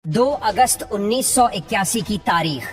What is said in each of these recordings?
2 अगस्त 1981 की तारीख,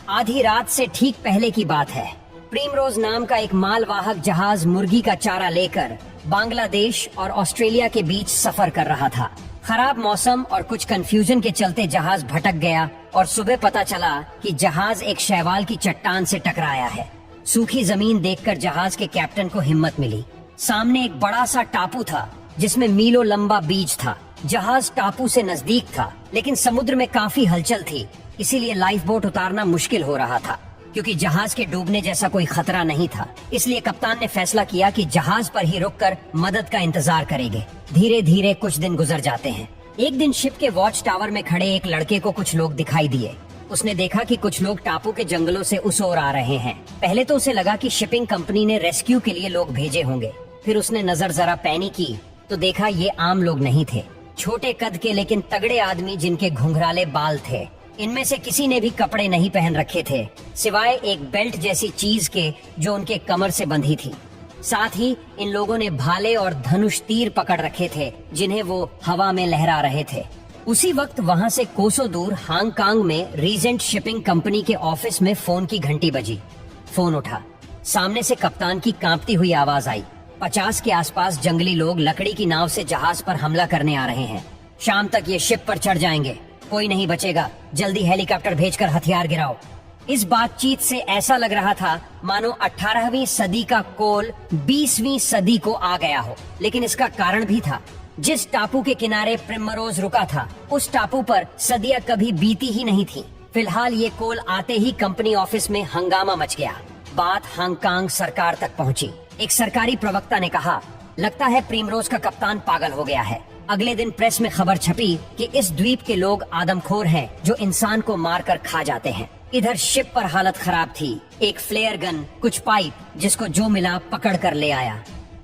आधी रात से ठीक पहले की बात है। प्रिमरोज नाम का एक मालवाहक जहाज मुर्गी का चारा लेकर बांग्लादेश और ऑस्ट्रेलिया के बीच सफर कर रहा था। खराब मौसम और कुछ कंफ्यूजन के चलते जहाज भटक गया और सुबह पता चला कि जहाज एक शैवाल की चट्टान से टकराया है। सूखी जमीन देखकर जहाज के कैप्टन को हिम्मत मिली। सामने एक बड़ा सा टापू था जिसमें मीलों लंबा बीच था। जहाज टापू से नजदीक था, लेकिन समुद्र में काफी हलचल थी, इसीलिए लाइफ बोट उतारना मुश्किल हो रहा था। क्योंकि जहाज के डूबने जैसा कोई खतरा नहीं था, इसलिए कप्तान ने फैसला किया कि जहाज पर ही रुककर मदद का इंतजार करेंगे। धीरे धीरे कुछ दिन गुजर जाते हैं। एक दिन शिप के वॉच टावर में खड़े एक लड़के को कुछ लोग दिखाई दिए। उसने देखा कि कुछ लोग टापू के जंगलों से उस ओर आ रहे हैं। पहले तो उसे लगा कि शिपिंग कंपनी ने रेस्क्यू के लिए लोग भेजे होंगे। फिर उसने नजर जरा पैनी की तो देखा ये आम लोग नहीं थे। छोटे कद के लेकिन तगड़े आदमी जिनके घुंघराले बाल थे। इनमें से किसी ने भी कपड़े नहीं पहन रखे थे, सिवाय एक बेल्ट जैसी चीज के जो उनके कमर से बंधी थी। साथ ही इन लोगों ने भाले और धनुष तीर पकड़ रखे थे, जिन्हें वो हवा में लहरा रहे थे। उसी वक्त वहाँ से कोसों दूर हांगकांग में रीजेंट शिपिंग कंपनी के ऑफिस में फोन की घंटी बजी। फोन उठा। सामने से कप्तान की कांपती हुई आवाज आई। 50 के आसपास जंगली लोग लकड़ी की नाव से जहाज पर हमला करने आ रहे हैं। शाम तक ये शिप पर चढ़ जाएंगे, कोई नहीं बचेगा। जल्दी हेलीकॉप्टर भेजकर हथियार गिराओ। इस बातचीत से ऐसा लग रहा था मानो 18वीं सदी का कोल 20वीं सदी को आ गया हो। लेकिन इसका कारण भी था। जिस टापू के किनारे प्रिमरोज रुका था, उस टापू पर सदियां कभी बीती ही नहीं थी। फिलहाल ये कोल आते ही कंपनी ऑफिस में हंगामा मच गया। बात हांगकांग सरकार तक पहुंची। एक सरकारी प्रवक्ता ने कहा, लगता है प्रिमरोज का कप्तान पागल हो गया है। अगले दिन प्रेस में खबर छपी कि इस द्वीप के लोग आदमखोर हैं जो इंसान को मारकर खा जाते हैं। इधर शिप पर हालत खराब थी। एक फ्लेयर गन, कुछ पाइप, जिसको जो मिला पकड़ कर ले आया।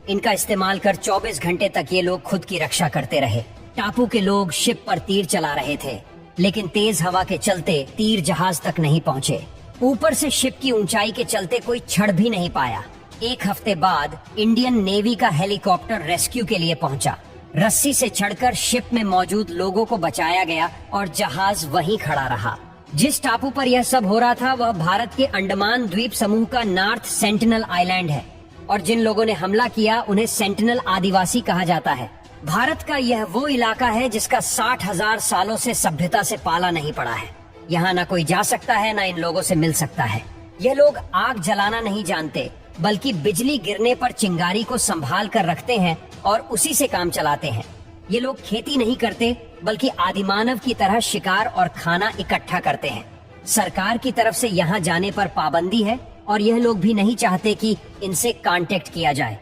इनका इस्तेमाल कर 24 घंटे तक ये लोग खुद की रक्षा करते रहे। टापू के लोग शिप पर तीर चला रहे थे, लेकिन तेज हवा के चलते तीर जहाज तक नहीं पहुँचे। ऊपर से शिप की ऊंचाई के चलते कोई छड़ भी नहीं पाया। एक हफ्ते बाद इंडियन नेवी का हेलीकॉप्टर रेस्क्यू के लिए पहुंचा। रस्सी से चढ़कर शिप में मौजूद लोगों को बचाया गया और जहाज वहीं खड़ा रहा। जिस टापू पर यह सब हो रहा था वह भारत के अंडमान द्वीप समूह का नॉर्थ सेंटिनल आइलैंड है, और जिन लोगों ने हमला किया उन्हें सेंटिनल आदिवासी कहा जाता है। भारत का यह वो इलाका है जिसका 60,000 सालों से सभ्यता से पाला नहीं पड़ा है। यहाँ न कोई जा सकता है, न इन लोगों से मिल सकता है। ये लोग आग जलाना नहीं जानते, बल्कि बिजली गिरने पर चिंगारी को संभाल कर रखते हैं और उसी से काम चलाते हैं। ये लोग खेती नहीं करते, बल्कि आदिमानव की तरह शिकार और खाना इकट्ठा करते हैं। सरकार की तरफ से यहाँ जाने पर पाबंदी है और यह लोग भी नहीं चाहते कि इनसे कांटेक्ट किया जाए।